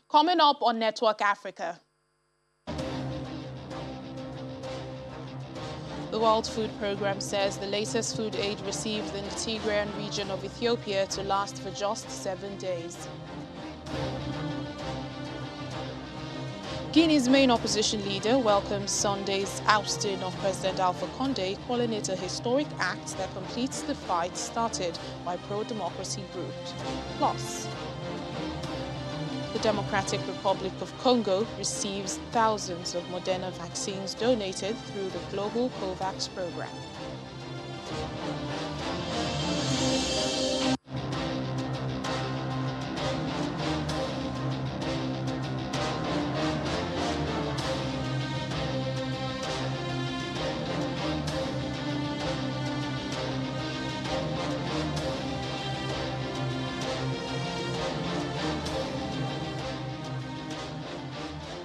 Coming up on Network Africa. The World Food Programme says the latest food aid received in the Tigray region of Ethiopia to last for just 7 days. Guinea's main opposition leader welcomes Sunday's ousting of President Alpha Condé, calling it a historic act that completes the fight started by pro-democracy groups. Plus, the Democratic Republic of Congo receives thousands of Moderna vaccines donated through the global COVAX program.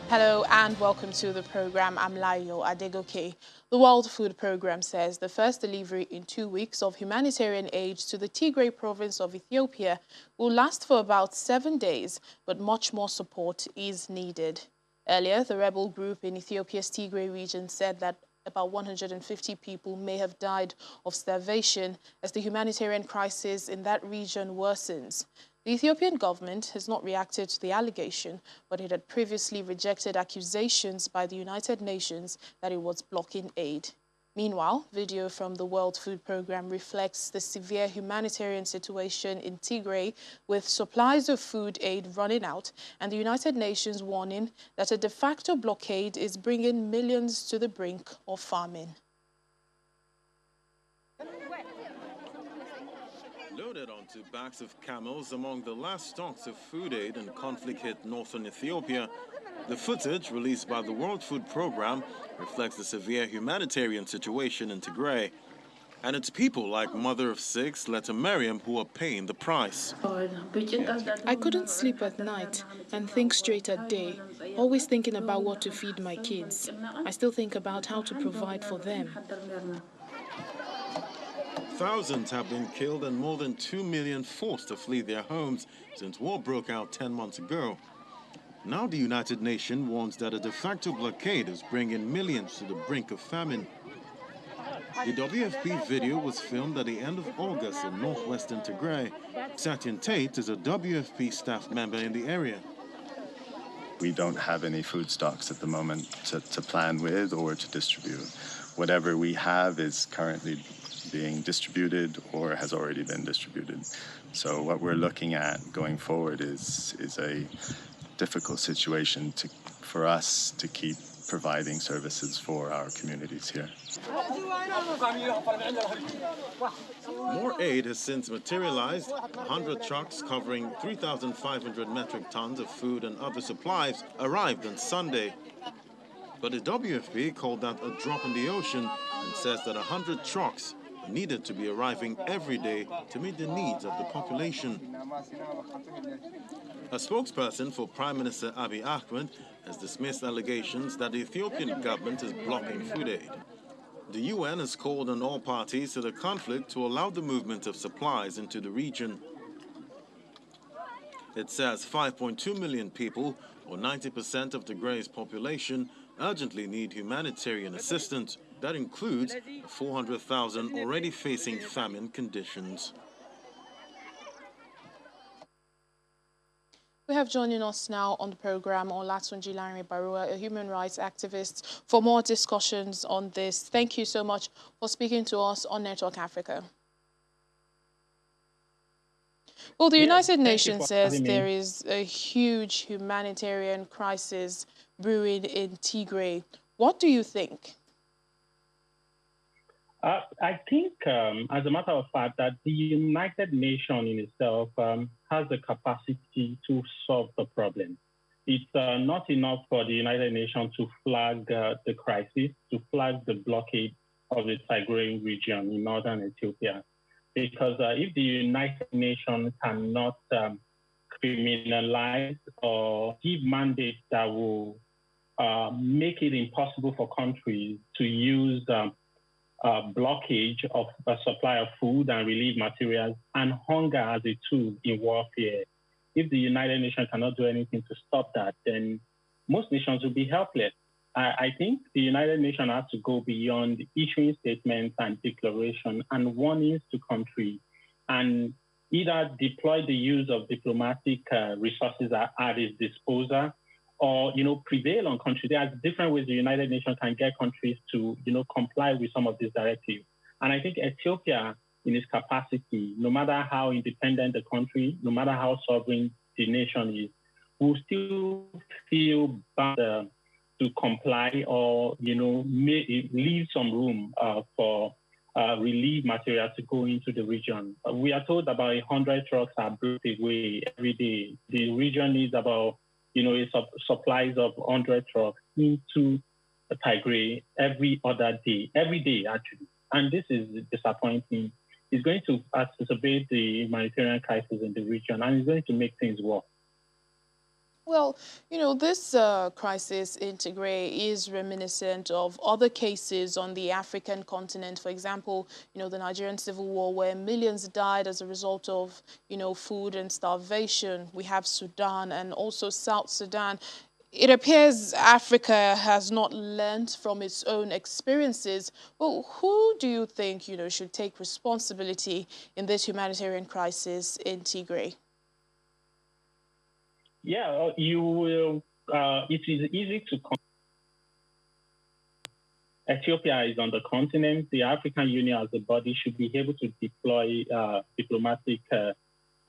Hello and welcome to the program. I'm Layo Adegoke. The World Food Programme says the first delivery in 2 weeks of humanitarian aid to the Tigray province of Ethiopia will last for about 7 days, but much more support is needed. Earlier, the rebel group in Ethiopia's Tigray region said that about 150 people may have died of starvation as the humanitarian crisis in that region worsens. The Ethiopian government has not reacted to the allegation, but it had previously rejected accusations by the United Nations that it was blocking aid. Meanwhile, video from the World Food Programme reflects the severe humanitarian situation in Tigray, with supplies of food aid running out, and the United Nations warning that a de facto blockade is bringing millions to the brink of famine. Loaded onto backs of camels among the last stocks of food aid in conflict-hit northern Ethiopia, the footage released by the World Food Programme reflects the severe humanitarian situation in Tigray. And it's people like Mother of Six, Letta Mariam, who are paying the price. I couldn't sleep at night and think straight at day, always thinking about what to feed my kids. I still think about how to provide for them. Thousands have been killed and more than 2 million forced to flee their homes since war broke out 10 months ago. Now the United Nations warns that a de facto blockade is bringing millions to the brink of famine. The WFP video was filmed at the end of August in northwestern Tigray. Satyan Tate is a WFP staff member in the area. We don't have any food stocks at the moment to plan with or to distribute. Whatever we have is currently being distributed or has already been distributed. So what we're looking at going forward is a difficult situation for us to keep providing services for our communities here. More aid has since materialized. 100 trucks covering 3,500 metric tons of food and other supplies arrived on Sunday. But the WFP called that a drop in the ocean and says that 100 trucks needed to be arriving every day to meet the needs of the population. A spokesperson for Prime Minister Abiy Ahmed has dismissed allegations that the Ethiopian government is blocking food aid. The UN has called on all parties to the conflict to allow the movement of supplies into the region. It says 5.2 million people, or 90% of Tigray's population, urgently need humanitarian assistance. That includes 400,000 already facing famine conditions. We have joining us now on the program Olatunji Barua, a human rights activist, for more discussions on this. Thank you so much for speaking to us on Network Africa. Well, the United Nations says there is a huge humanitarian crisis brewing in Tigray. What do you think? I think, as a matter of fact, that the United Nations in itself has the capacity to solve the problem. It's not enough for the United Nations to flag the crisis, to flag the blockade of the Tigray region in northern Ethiopia. Because if the United Nations cannot criminalize or give mandates that will make it impossible for countries to use blockage of a supply of food and relief materials and hunger as a tool in warfare, if the United Nations cannot do anything to stop that, then most nations will be helpless. I think the United Nations has to go beyond issuing statements and declarations and warnings to countries, and either deploy the use of diplomatic resources at its disposal, or prevail on countries. There are different ways the United Nations can get countries to comply with some of these directives. And I think Ethiopia, in its capacity, no matter how independent the country, no matter how sovereign the nation is, will still feel bound to comply, or leave some room for relief material to go into the region. We are told about 100 trucks are brought away every day. The region needs about supplies of 100 trucks into Tigray every day actually. And this is disappointing. It's going to exacerbate the humanitarian crisis in the region, and it's going to make things worse. Well, this crisis in Tigray is reminiscent of other cases on the African continent. For example, the Nigerian civil war, where millions died as a result of, food and starvation. We have Sudan and also South Sudan. It appears Africa has not learned from its own experiences. Well, who do you think, should take responsibility in this humanitarian crisis in Tigray? Yeah, you will. It is easy to. Ethiopia is on the continent. The African Union as a body should be able to deploy diplomatic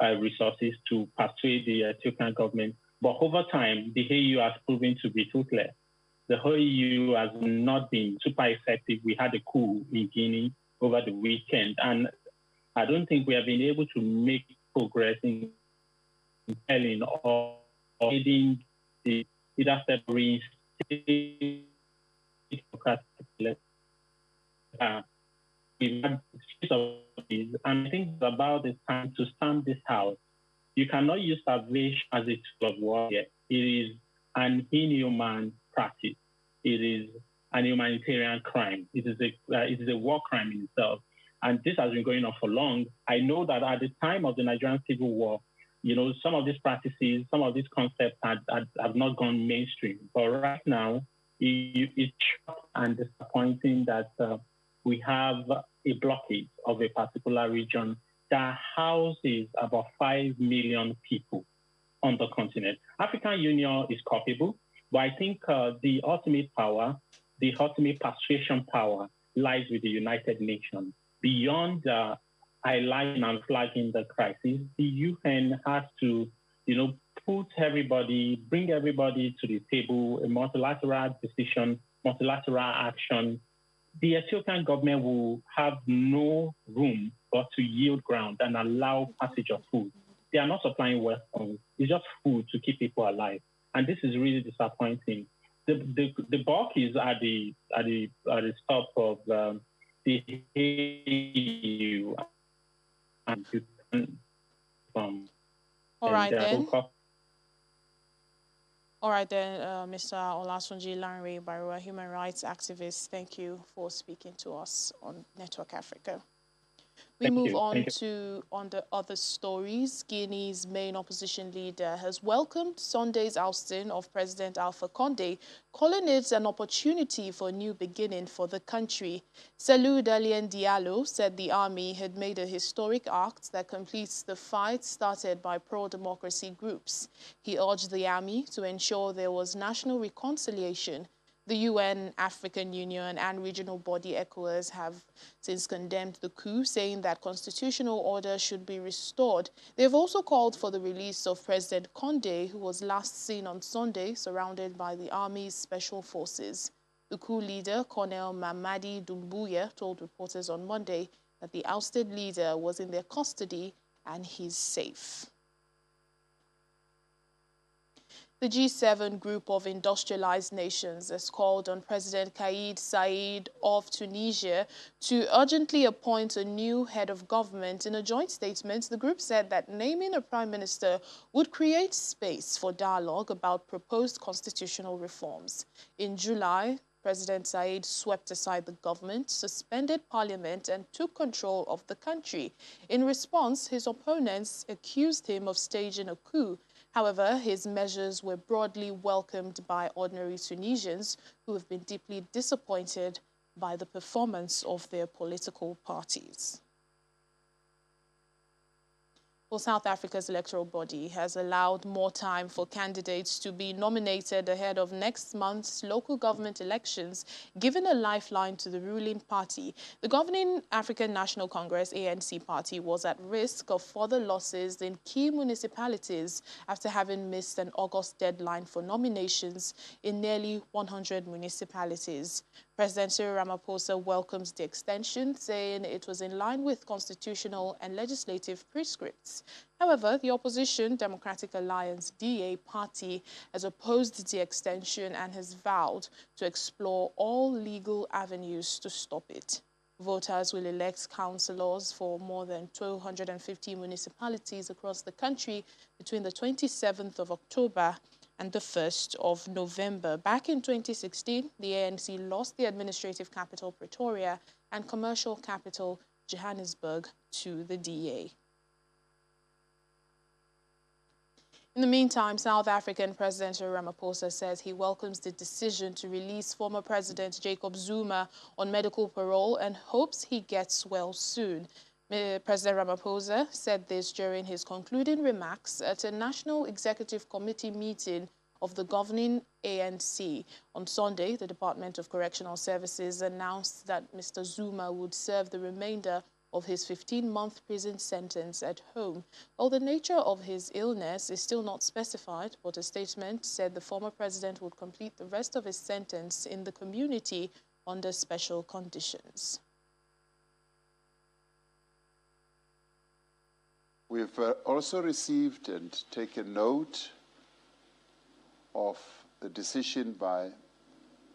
resources to persuade the Ethiopian government. But over time, the AU has proven to be toothless. The AU has not been super effective. We had a coup in Guinea over the weekend, and I don't think we have been able to make progress in telling or aiding the either February we've had of these, and I think it's about the time to stamp this house. You cannot use starvation as a tool of war yet. It is an inhuman practice. It is an humanitarian crime. It is a war crime in itself. And this has been going on for long. I know that at the time of the Nigerian civil war, some of these practices, some of these concepts have not gone mainstream. But right now, it's shocking and disappointing that we have a blockade of a particular region that houses about 5 million people on the continent. African Union is culpable, but I think the ultimate power, the ultimate persuasion power lies with the United Nations. Beyond highlighting and flagging the crisis, the UN has to, bring everybody to the table, a multilateral decision, multilateral action. The Ethiopian government will have no room but to yield ground and allow passage of food. They are not supplying weapons. It's just food to keep people alive. And this is really disappointing. The bulk is at the top of the EU. All right then. All right then, Mr. Olasunji Lanre Barua, human rights activist, thank you for speaking to us on Network Africa. We move on to the other stories. Guinea's main opposition leader has welcomed Sunday's ousting of President Alpha Condé, calling it an opportunity for a new beginning for the country. Selou Dalien Diallo said the army had made a historic act that completes the fight started by pro-democracy groups. He urged the army to ensure there was national reconciliation. The UN, African Union and regional body ECOWAS have since condemned the coup, saying that constitutional order should be restored. They have also called for the release of President Condé, who was last seen on Sunday surrounded by the army's special forces. The coup leader, Colonel Mamadi Doumbouya, told reporters on Monday that the ousted leader was in their custody and he's safe. The G7 group of industrialized nations has called on President Kais Saied of Tunisia to urgently appoint a new head of government. In a joint statement, the group said that naming a prime minister would create space for dialogue about proposed constitutional reforms. In July, President Said swept aside the government, suspended parliament, and took control of the country. In response, his opponents accused him of staging a coup. However, his measures were broadly welcomed by ordinary Tunisians who have been deeply disappointed by the performance of their political parties. Well, South Africa's electoral body has allowed more time for candidates to be nominated ahead of next month's local government elections, giving a lifeline to the ruling party. The governing African National Congress, ANC party, was at risk of further losses in key municipalities after having missed an August deadline for nominations in nearly 100 municipalities. President Cyril Ramaphosa welcomes the extension, saying it was in line with constitutional and legislative prescripts. However, the opposition Democratic Alliance DA party has opposed the extension and has vowed to explore all legal avenues to stop it. Voters will elect councillors for more than 250 municipalities across the country between the 27th of October and the 1st of November. Back in 2016, the ANC lost the administrative capital Pretoria and commercial capital Johannesburg to the DA. In the meantime, South African President Cyril Ramaphosa says he welcomes the decision to release former President Jacob Zuma on medical parole and hopes he gets well soon. President Ramaphosa said this during his concluding remarks at a National Executive Committee meeting of the governing ANC. On Sunday, the Department of Correctional Services announced that Mr. Zuma would serve the remainder of his 15-month prison sentence at home. While the nature of his illness is still not specified, but a statement said the former president would complete the rest of his sentence in the community under special conditions. We've also received and taken note of the decision by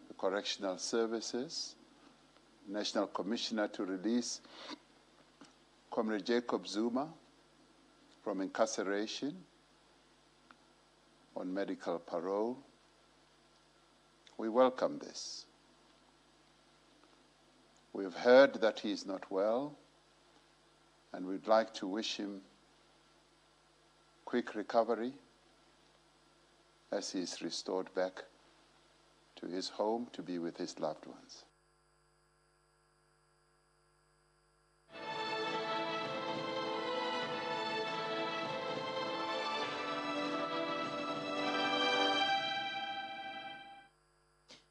the Correctional Services, National Commissioner, to release Comrade Jacob Zuma from incarceration on medical parole. We welcome this. We've heard that he is not well, and we'd like to wish him quick recovery as he is restored back to his home to be with his loved ones.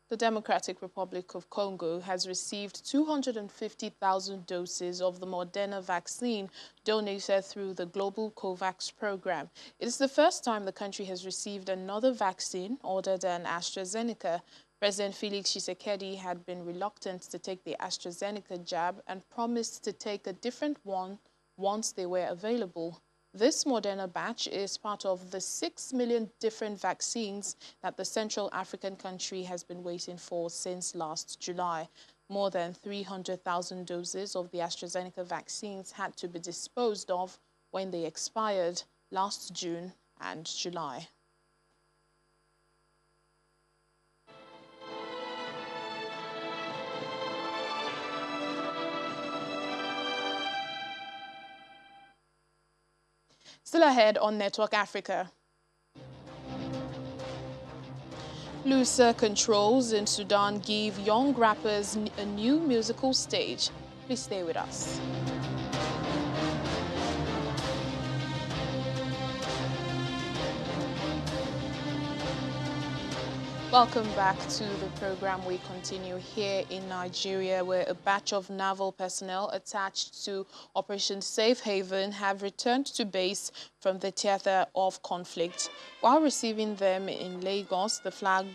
The Democratic Republic of Congo has received 250,000 doses of the Moderna vaccine donated through the Global COVAX program. It is the first time the country has received another vaccine other than AstraZeneca. President Felix Tshisekedi had been reluctant to take the AstraZeneca jab and promised to take a different one once they were available. This Moderna batch is part of the 6 million different vaccines that the Central African country has been waiting for since last July. More than 300,000 doses of the AstraZeneca vaccines had to be disposed of when they expired last June and July. Still ahead on Network Africa. Looser controls in Sudan give young rappers a new musical stage. Please stay with us. Welcome back to the program. We continue here in Nigeria, where a batch of naval personnel attached to Operation Safe Haven have returned to base from the theater of conflict. While receiving them in Lagos, the flag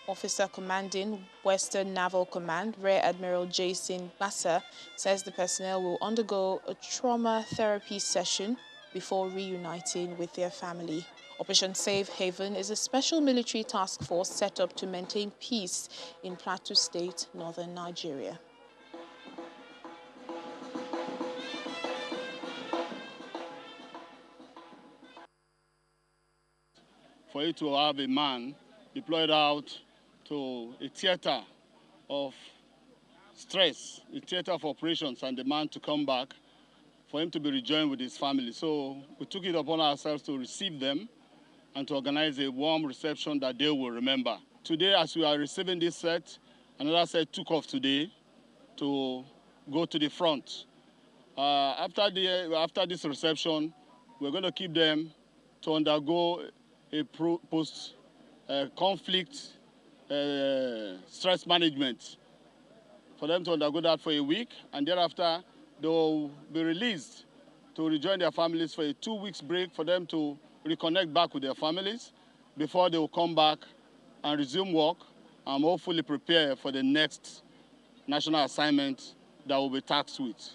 officer commanding Western Naval Command, Rear Admiral Jason Gbassa, says the personnel will undergo a trauma therapy session before reuniting with their family. Operation Safe Haven is a special military task force set up to maintain peace in Plateau State, northern Nigeria. For you to have a man deployed out to a theater of stress, the theater of operations, and the man to come back for him to be rejoined with his family. So we took it upon ourselves to receive them and to organize a warm reception that they will remember. Today, as we are receiving this set, another set took off today to go to the front. After this reception, we're going to keep them to undergo a post-conflict stress management, for them to undergo that for a week, and thereafter they'll be released to rejoin their families for a 2 weeks break for them to reconnect back with their families before they will come back and resume work and hopefully prepare for the next national assignment that will be tasked with.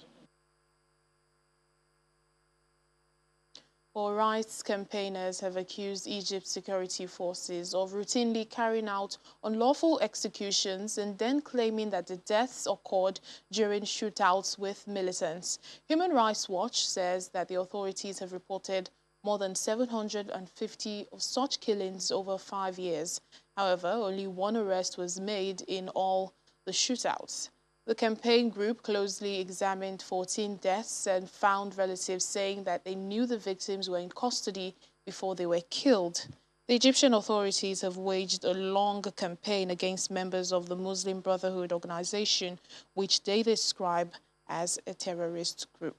All rights campaigners have accused Egypt's security forces of routinely carrying out unlawful executions and then claiming that the deaths occurred during shootouts with militants. Human Rights Watch says that the authorities have reported more than 750 of such killings over 5 years. However, only one arrest was made in all the shootouts. The campaign group closely examined 14 deaths and found relatives saying that they knew the victims were in custody before they were killed. The Egyptian authorities have waged a long campaign against members of the Muslim Brotherhood organization, which they describe as a terrorist group.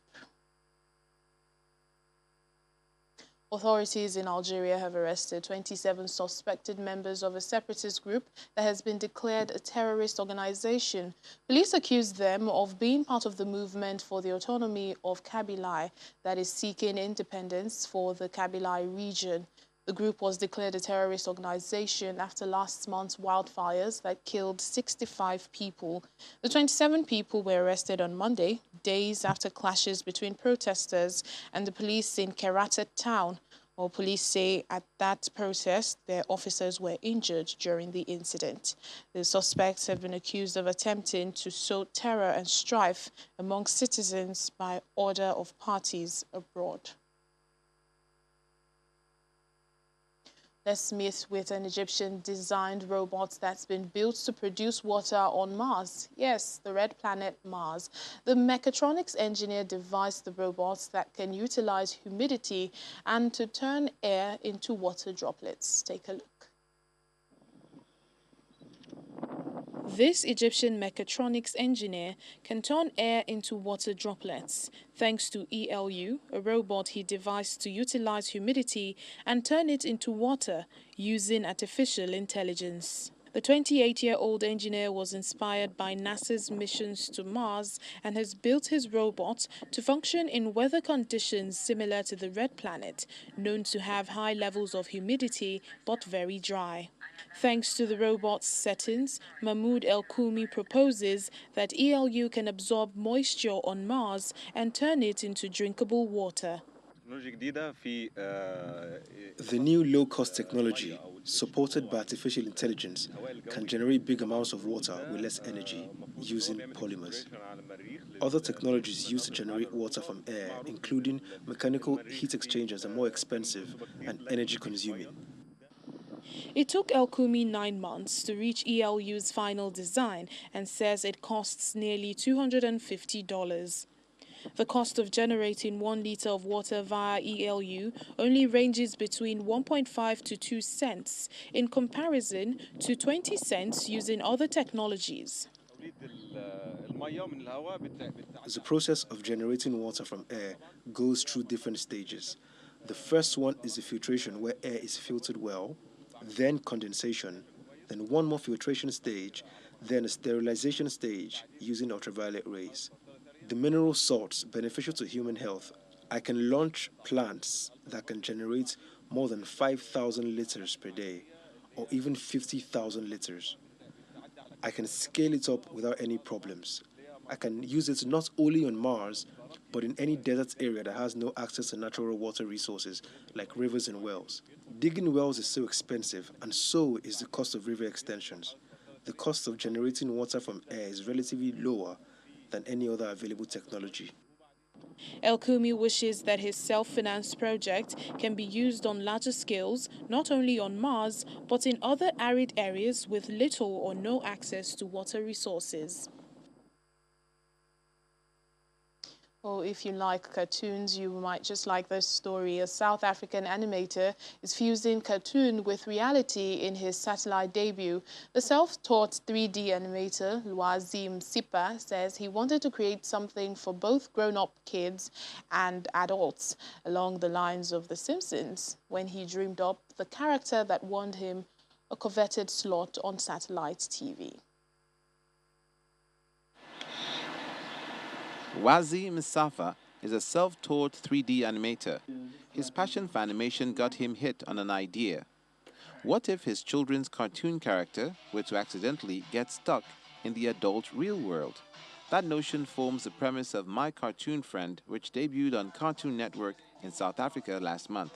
Authorities in Algeria have arrested 27 suspected members of a separatist group that has been declared a terrorist organization. Police accuse them of being part of the movement for the autonomy of Kabylie that is seeking independence for the Kabylie region. The group was declared a terrorist organization after last month's wildfires that killed 65 people. The 27 people were arrested on Monday, days after clashes between protesters and the police in Keratet town. Well, police say at that protest, their officers were injured during the incident. The suspects have been accused of attempting to sow terror and strife among citizens by order of parties abroad. Let's meet with an Egyptian-designed robot that's been built to produce water on Mars. Yes, the red planet Mars. The mechatronics engineer devised the robots that can utilize humidity and to turn air into water droplets. Take a look. This Egyptian mechatronics engineer can turn air into water droplets, thanks to ELU, a robot he devised to utilize humidity and turn it into water using artificial intelligence. The 28-year-old engineer was inspired by NASA's missions to Mars and has built his robot to function in weather conditions similar to the red planet, known to have high levels of humidity but very dry. Thanks to the robot's settings, Mahmoud El-Koumi proposes that ELU can absorb moisture on Mars and turn it into drinkable water. The new low-cost technology, supported by artificial intelligence, can generate big amounts of water with less energy using polymers. Other technologies used to generate water from air, including mechanical heat exchangers, are more expensive and energy-consuming. It took El-Koumi 9 months to reach ELU's final design and says it costs nearly $250. The cost of generating 1 liter of water via ELU only ranges between 1.5 to 2 cents in comparison to 20 cents using other technologies. The process of generating water from air goes through different stages. The first one is the filtration, where air is filtered well, then condensation, then one more filtration stage, then a sterilization stage using ultraviolet rays. The mineral salts beneficial to human health. I can launch plants that can generate more than 5,000 liters per day, or even 50,000 liters. I can scale it up without any problems. I can use it not only on Mars, but in any desert area that has no access to natural water resources like rivers and wells. Digging wells is so expensive, and so is the cost of river extensions. The cost of generating water from air is relatively lower than any other available technology. El Kumi wishes that his self-financed project can be used on larger scales, not only on Mars, but in other arid areas with little or no access to water resources. Well, if you like cartoons, you might just like this story. A South African animator is fusing cartoon with reality in his satellite debut. The self-taught 3D animator, Lwazi Msipa, says he wanted to create something for both grown-up kids and adults, along the lines of The Simpsons, when he dreamed up the character that won him a coveted slot on satellite TV. Wazi Musafa is a self-taught 3D animator. His passion for animation got him hit on an idea. What if his children's cartoon character were to accidentally get stuck in the adult real world? That notion forms the premise of My Cartoon Friend, which debuted on Cartoon Network in South Africa last month.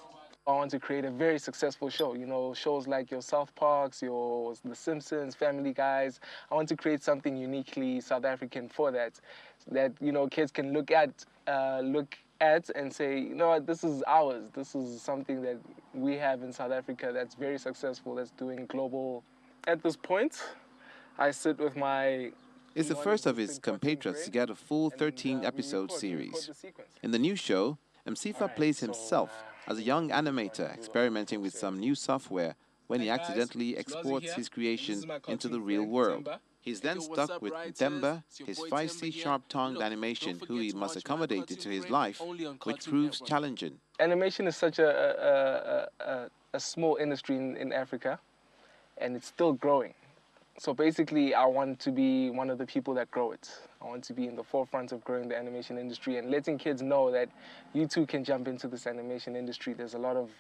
I want to create a very successful show, shows like your South Parks, your The Simpsons, Family Guys. I want to create something uniquely South African for that kids can look at and say, you know what, this is ours. This is something that we have in South Africa that's very successful, that's doing global. At this point, I sit with my... It's the first of his compatriots to get a full 13-episode series. In the new show, Msifa plays himself as a young animator experimenting with some new software when he accidentally exports his creation into the real world. He's then stuck with Ntemba, his feisty, sharp-tongued animation, who he must accommodate into his life, which proves challenging. Animation is such a small industry in Africa, and it's still growing. So basically, I want to be one of the people that grow it. I want to be in the forefront of growing the animation industry and letting kids know that you too can jump into this animation industry. There's a lot of,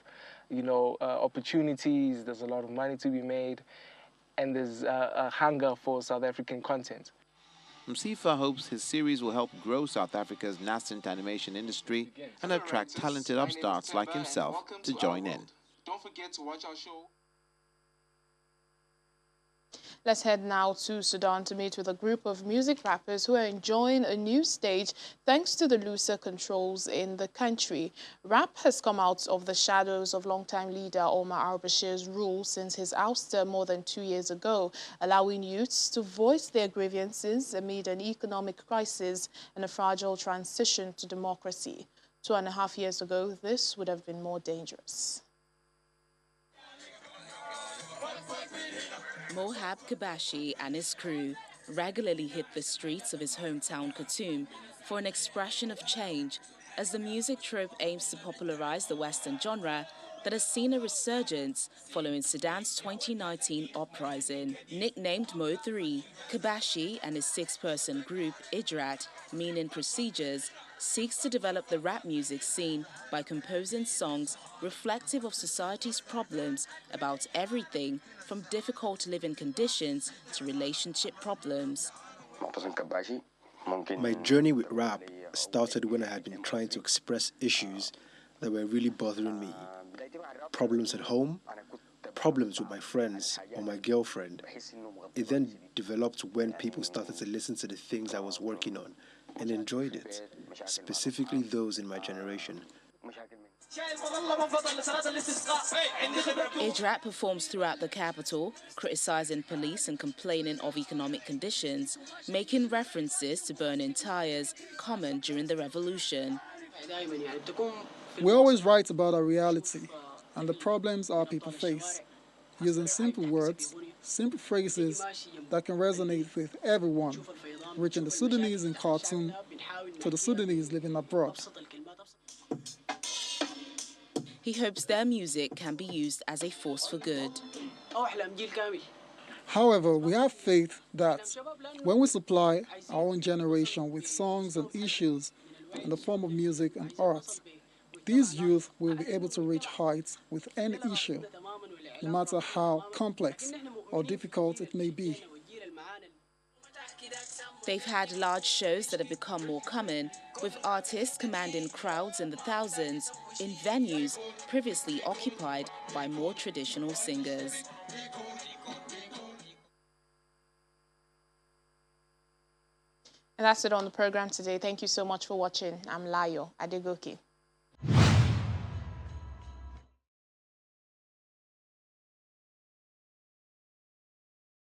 opportunities, there's a lot of money to be made, and there's a hunger for South African content. Msifa hopes his series will help grow South Africa's nascent animation industry and attract talented upstarts like himself to join in. Don't forget to watch our show. Let's head now to Sudan to meet with a group of music rappers who are enjoying a new stage thanks to the looser controls in the country. Rap has come out of the shadows of longtime leader Omar al-Bashir's rule since his ouster more than 2 years ago, allowing youths to voice their grievances amid an economic crisis and a fragile transition to democracy. 2.5 years ago, this would have been more dangerous. Mohab Kabashi and his crew regularly hit the streets of his hometown Khartoum for an expression of change as the music troupe aims to popularize the Western genre that has seen a resurgence following Sudan's 2019 uprising. Nicknamed Mo 3, Kabashi and his 6-person group Idrat, meaning procedures, seeks to develop the rap music scene by composing songs reflective of society's problems about everything from difficult living conditions to relationship problems. My journey with rap started when I had been trying to express issues that were really bothering me. Problems at home, problems with my friends or my girlfriend. It then developed when people started to listen to the things I was working on and enjoyed it, specifically those in my generation. Idrat performs throughout the capital, criticizing police and complaining of economic conditions, making references to burning tires common during the revolution. We always write about our reality and the problems our people face, using simple words, simple phrases that can resonate with everyone, reaching the Sudanese in Khartoum to the Sudanese living abroad. He hopes their music can be used as a force for good. However, we have faith that when we supply our own generation with songs and issues in the form of music and art, these youth will be able to reach heights with any issue, no matter how complex or difficult it may be. They've had large shows that have become more common, with artists commanding crowds in the thousands in venues previously occupied by more traditional singers. And that's it on the program today. Thank you so much for watching. I'm Layo Adegoke.